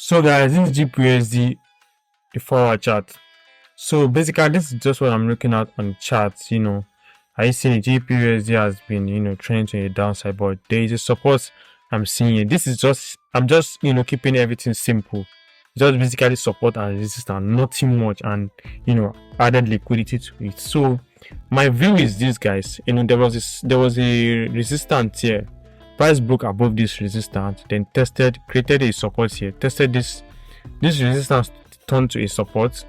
So guys, this is GPUSD, the 4-hour chart. So basically, this is just what I'm looking at on charts. I see the GPUSD has been, trending to a downside, but there is a support I'm seeing it. I'm just keeping everything simple. Just basically support and resistance, nothing much, and added liquidity to it. So my view is this, guys. There was a resistance here. Price broke above this resistance, then created a support here, tested this resistance, turned to a support,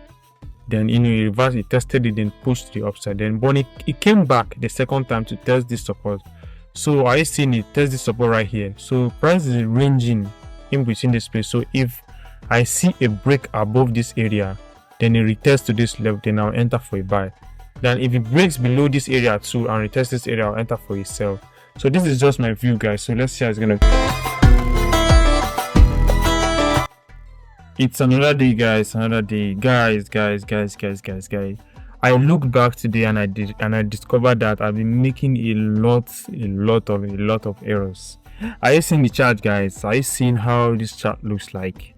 then it reversed, it tested it, then pushed to the upside, then but it came back the second time to test this support. So I seen it test this support right here. So price is ranging in between this space. So if I see a break above this area, then it retests to this level, then I'll enter for a buy. Then if it breaks below this area too and retests this area, I'll enter for a sell. So this is just my view, guys. So let's see how it's gonna. It's another day, guys. Another day, guys. I looked back today and I discovered that I've been making a lot of errors. Are you seeing the chart, guys? Are you seeing how this chart looks like?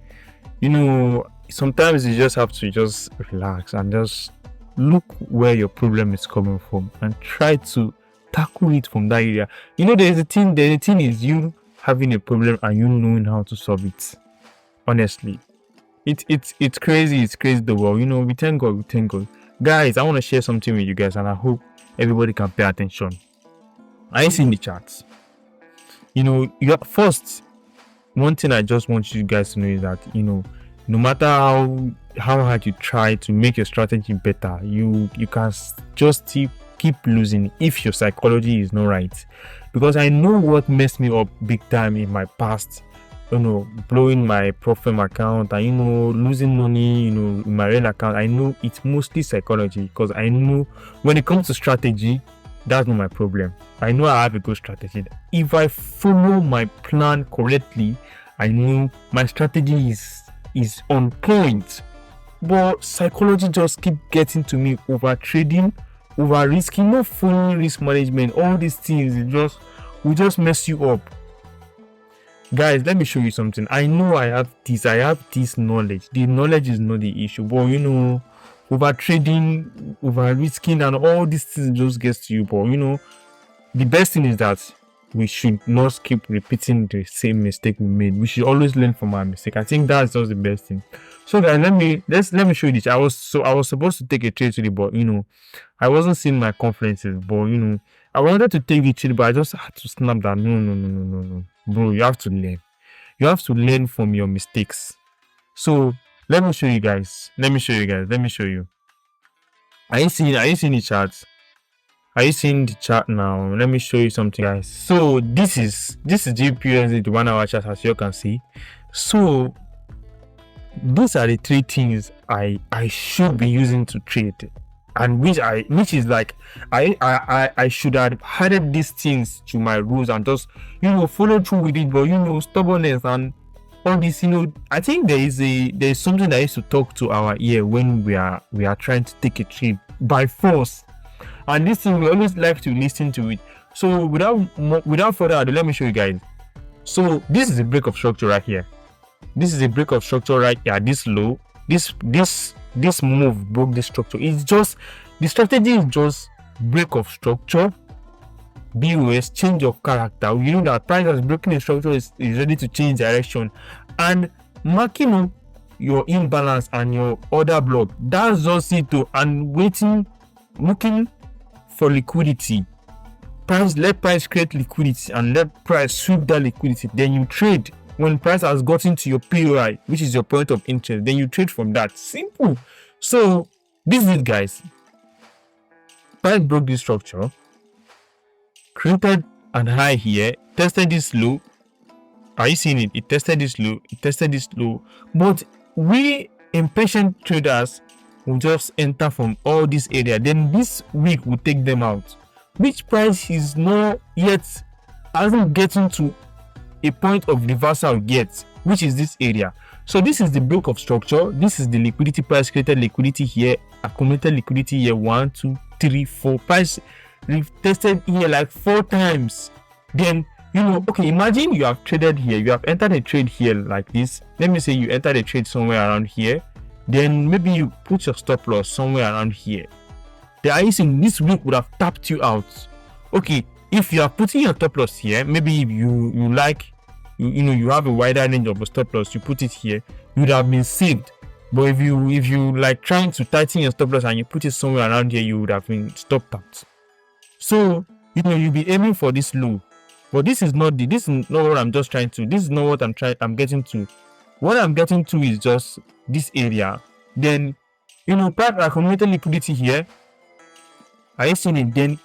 Sometimes you just have to just relax and just look where your problem is coming from and try to tackle it from that area. There's a thing is you having a problem and you knowing how to solve it. Honestly, it's crazy. It's crazy the world. We thank God. Guys, I want to share something with you guys, and I hope everybody can pay attention. I see in the charts. First, one thing I just want you guys to know is that no matter how hard you try to make your strategy better, you can just keep losing if your psychology is not right. Because I know what messed me up big time in my past, blowing my Profem account and losing money in my real account. I know it's mostly psychology, because I know when it comes to strategy, that's not my problem. I know I have a good strategy. If I follow my plan correctly, I know my strategy is on point. But psychology just keep getting to me, over trading, over risking, not following risk management. All these things will just mess you up. Guys, let me show you something. I know I have this knowledge. The knowledge is not the issue, but over trading, over risking, and all these things just gets to you. But the best thing is that we should not keep repeating the same mistake we made. We should always learn from our mistake. I think that's just the best thing. So guys, let me show you this. I was supposed to take a trade today, but I wasn't seeing my conferences. But I wanted to take the trade, but I just had to snap that. No, bro, you have to learn. You have to learn from your mistakes. So let me show you guys. Let me show you. Are you seeing the chart? Are you seeing the chart now? Let me show you something, guys. So this is GPUSD, the 1-hour chart, as you can see. So these are the three things I should be using to trade, and which is like I should have added these things to my rules and just follow through with it. But stubbornness and all this, I think there's something that used to talk to our ear when we are trying to take a trade by force. And this thing, we always like to listen to it. So without further ado, let me show you guys. So this is a break of structure right here. This is a break of structure right here. This low, this move broke this structure. It's just, the strategy is just break of structure, BOS, change of character. That price has broken the structure, is ready to change direction, and marking up your imbalance and your order block. That's just it too. And looking for liquidity. Let price create liquidity and let price sweep that liquidity. Then you trade when price has gotten to your POI, which is your point of interest. Then you trade from that. Simple. So this is it, guys. Price broke this structure, created an high here, tested this low. Are you seeing it? It tested this low, but we impatient traders will just enter from all this area. Then this week will take them out, which price is not yet, hasn't gotten to a point of reversal yet, which is this area. So this is the break of structure. This is the liquidity. Price created liquidity here, accumulated liquidity here, 1, 2, 3, 4. Price tested here like 4 times. Then Okay, imagine you have traded here, you have entered a trade here like this. Let me say you entered a trade somewhere around here, then maybe you put your stop loss somewhere around here. The ISIN this week would have tapped you out. Okay, if you are putting your stop loss here, maybe if you have a wider range of a stop loss, you put it here, you would have been saved. But if you like trying to tighten your stop loss and you put it somewhere around here, you would have been stopped out. So you'll be aiming for this low. But this is not what I'm just trying to. This is not what I'm getting to. What I'm getting to is just this area. Then price accumulated liquidity here. Are you seeing it? Then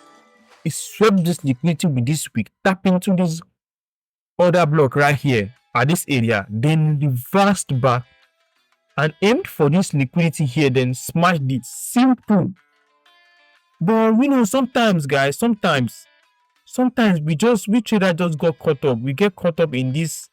it swept this liquidity with this wick, tap into this other block right here at this area, then reversed back and aimed for this liquidity here, then smashed it. Simple. But sometimes guys, sometimes we traders just got caught up. We get caught up in this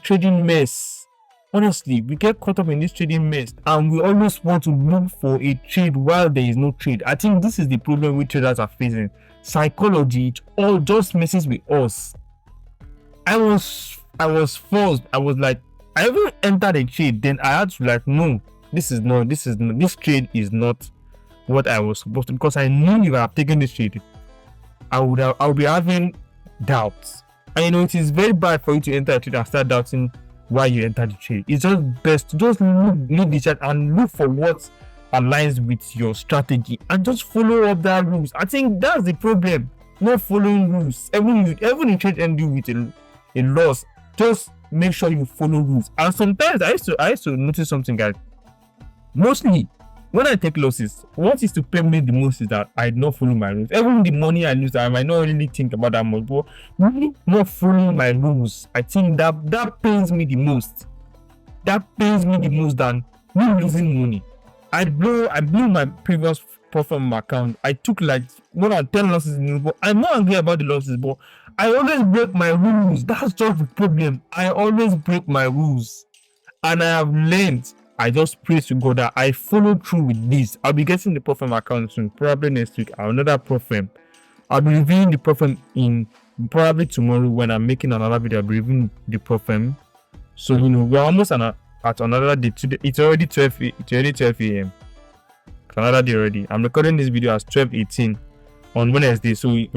trading mess. Honestly, we get caught up in this trading mess and we always want to look for a trade while there is no trade. I think this is the problem we traders are facing. Psychology, it all just messes with us. I was forced. I was like, I even entered a trade, then I had to like, no, this trade is not what I was supposed to, because I knew if I have taken this trade, I would be having doubts. And it is very bad for you to enter a trade and start doubting why you entered the trade. It's just best to just look the chart and look for what aligns with your strategy and just follow up that rules. I think that's the problem. Not following rules. Even in trade end you with a loss, just make sure you follow rules. And sometimes I used to notice something, guys. Mostly when I take losses, what is to pain me the most is that I not follow my rules. Even the money I lose, I might not really think about that much, but really not following my rules, I think that pains me the most. That pains me the most than me losing money. I blew my previous profit on my account. I took like more than 10 losses in it, but I'm not angry about the losses, but I always break my rules. That's just the problem. I always break my rules. And I have learned. I just pray to God that I follow through with this. I'll be getting the profit account soon. Probably next week. Another profit. I'll be reviewing the profit in probably tomorrow when I'm making another video. I'll be reviewing the profit. So we're almost at another day. Today it's already 12 a.m. It's another day already. I'm recording this video as 12:18 on Wednesday. So we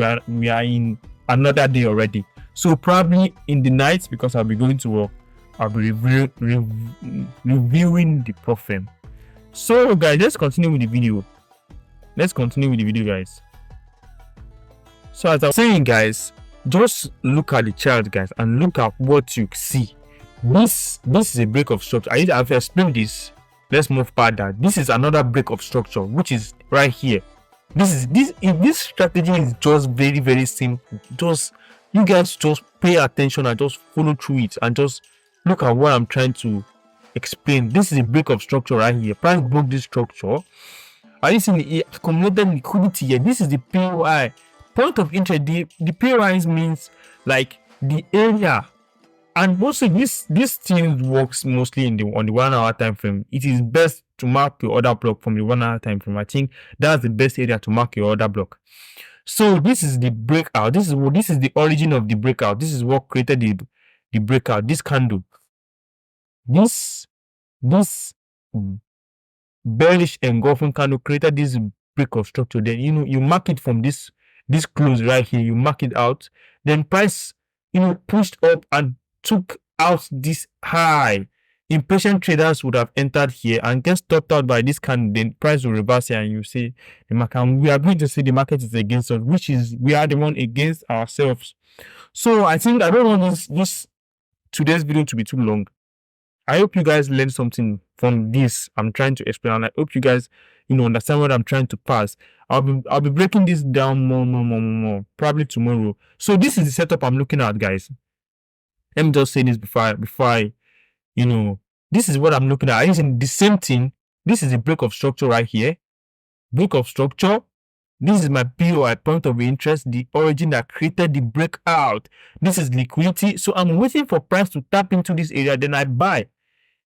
are in another day already. So probably in the night, because I'll be going to work, I'll be reviewing the profit. So guys, let's continue with the video. Guys. So as I was saying, guys, just look at the chart, guys, and look at what you see. This is a break of structure. I've explained this. Let's move past that. This is another break of structure, which is right here. This strategy is just very, very simple. Just you guys just pay attention and just follow through it and just look at what I'm trying to explain. This is a break of structure right here. Price broke this structure. Are you seeing the accumulated liquidity here? This is the POI. Point of interest. The POI means like the area. And mostly this thing works mostly on the 1 hour time frame. It is best to mark your order block from the 1 hour time frame. I think that's the best area to mark your order block. So this is the breakout. This is the origin of the breakout. This is what created the breakout. This candle. This bearish engulfing candle created this break of structure. Then you mark it from this close right here. You mark it out. Then price pushed up and took out this high. Impatient traders would have entered here and get stopped out by this candle. Then price will reverse here and you see the market. And we are going to say the market is against us, which is we are the one against ourselves. So I think I don't want this today's video to be too long. I hope you guys learned something from this I'm trying to explain, and I hope you guys understand what I'm trying to pass. I'll be breaking this down more probably tomorrow. So this is the setup I'm looking at, guys. Let me just say this before I this is what I'm looking at. Using the same thing. This is a break of structure right here. Break of structure. This is my POI, point of interest, the origin that created the breakout. This is liquidity. So I'm waiting for price to tap into this area, then I buy.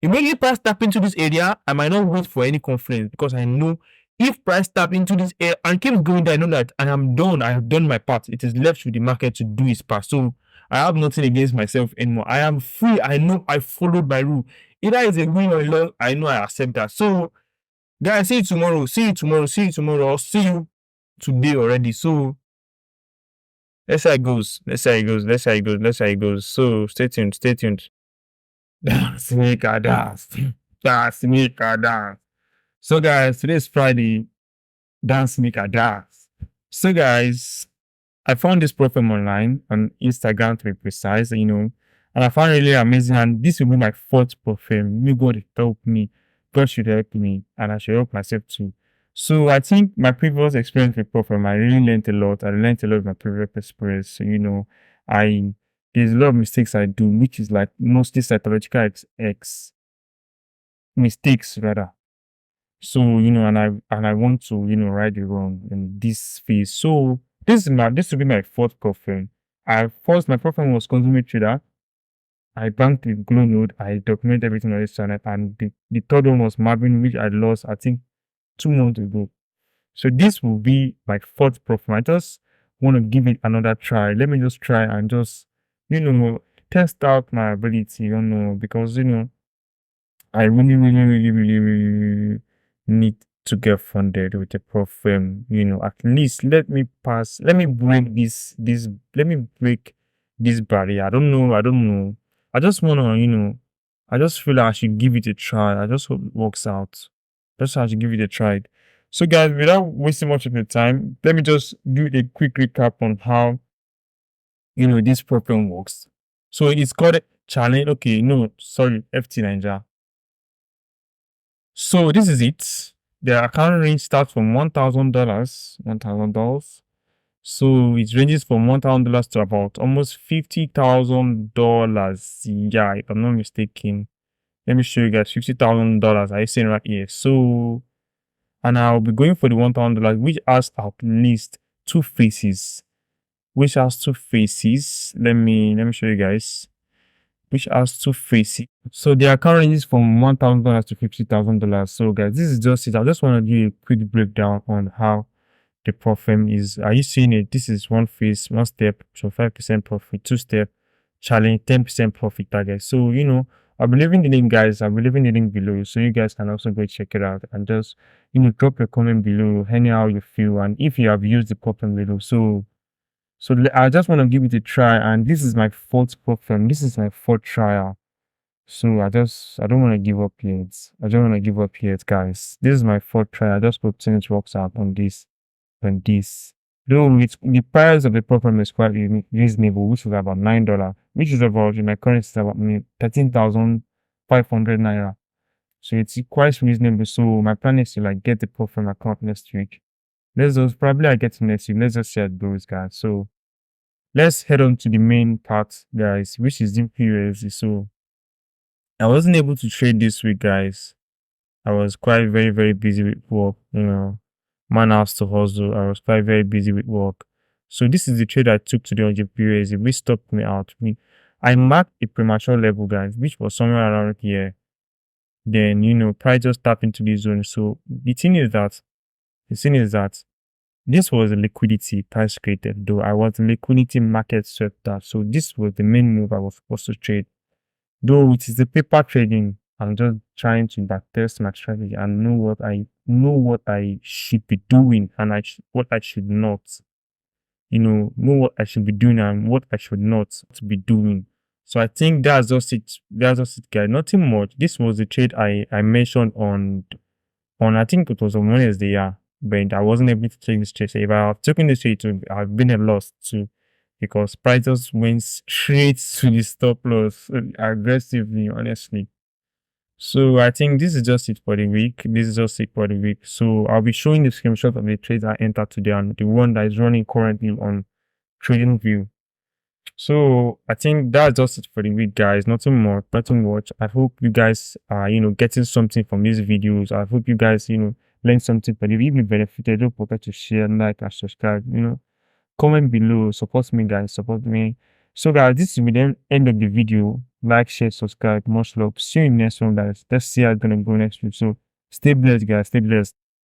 Immediately price tap into this area, I might not wait for any confidence, because I know if price tap into this area and keeps going down, I know that I am done. I have done my part. It is left with the market to do its part. So I have nothing against myself anymore. I am free. I know I followed my rule. Either it's a win or a loss, I know I accept that. So, guys, see you tomorrow. See you tomorrow. See you tomorrow. I'll see you today already. So, let's see how it goes. Let's see how it goes. Let's see how it goes. Let's see how it goes. So, stay tuned. Stay tuned. Dance, make a dance. Dance, make a dance. So, guys, today is Friday. Dance, make a dance. So, guys, I found this profile online on Instagram to be precise, and I found it really amazing. And this will be my fourth profile. May God help me. God should help me, and I should help myself too. So I think my previous experience with profile, I really learned a lot. I learned a lot of my previous experience. So, I there's a lot of mistakes I do, which is like mostly psychological mistakes rather. So, and I want to, right the wrong in this phase. So this will be my fourth profile. My profile was consummate trader. I banked with Glow Node. I documented everything on this channel. And the third one was Marvin, which I lost, I think, 2 months ago. So this will be my fourth profile. I just want to give it another try. Let me just try and just, test out my ability, because, I really, really, really, really, really need to get funded with a firm. At least let me break this barrier. I don't know. I just wanna, I just feel like I should give it a try. I just hope it works out. Just I should give it a try. So guys, without wasting much of your time, let me just do a quick recap on how this problem works. So it's called challenge. Okay, no, sorry, FT Ninja. So this is it. The account range starts from $1,000. $1,000. So it ranges from $1,000 to about almost $50,000. Yeah, if I'm not mistaken. Let me show you guys $50,000. Are you seeing right here? So, and I'll be going for the $1,000, which has at least two faces. Let me show you guys. Which has two faces. So the account ranges from $1,000 to $50,000. So guys, this is just it. I just want to do a quick breakdown on how the profit is. Are you seeing it? This is one phase, one step, so 5% profit, two-step challenge, 10% profit target. So I'll be leaving the link, guys. I'll be leaving the link below, so you guys can also go check it out and just drop your comment below, anyhow you feel, and if you have used the profit below. So I just want to give it a try, and this is my fourth profile. This is my fourth trial. So I don't want to give up yet. I don't want to give up yet, guys. This is my fourth trial. I just hope things works out on this. Though the price of the profile is quite reasonable, which is about $9, which is about in my currency is about 13,500 naira. So it's quite reasonable. So my plan is to get the profile account next week. I get it next week. Let's just see how it goes, guys. So let's head on to the main part, guys, which is the PUSD. So I wasn't able to trade this week, guys. I was quite very, very busy with work, man has to hustle. I was quite very busy with work. So this is the trade I took today on the PUSD, which stopped me out. I marked a premature level, guys, which was somewhere around here. Then, price just tapped into this zone. So the thing is that this was a liquidity price created, though I was liquidity market swept out. So this was the main move I was supposed to trade. Though it is the paper trading, I'm just trying to backtest my strategy and know what I should be doing and what I should not. Know what I should be doing and what I should not be doing. So I think that's just it. That's just it, guys. Nothing much. This was the trade I mentioned on I think it was on Wednesday, yeah. But I wasn't able to take this trade. So if I have taken this trade, I've been a loss too, because prices went straight to the stop loss aggressively, honestly. So I think this is just it for the week. So I'll be showing the screenshot of the trades I entered today and the one that is running currently on TradingView. So I think that's just it for the week, guys. Nothing more, nothing much. I hope you guys are, getting something from these videos. I hope you guys, learn something. But if you benefited, don't forget to share, like, and subscribe. Comment below. Support me, guys. Support me. So, guys, this will be the end of the video. Like, share, subscribe. Much love. See you in the next one, guys. Let's see how it's gonna go next week. So, stay blessed, guys. Stay blessed.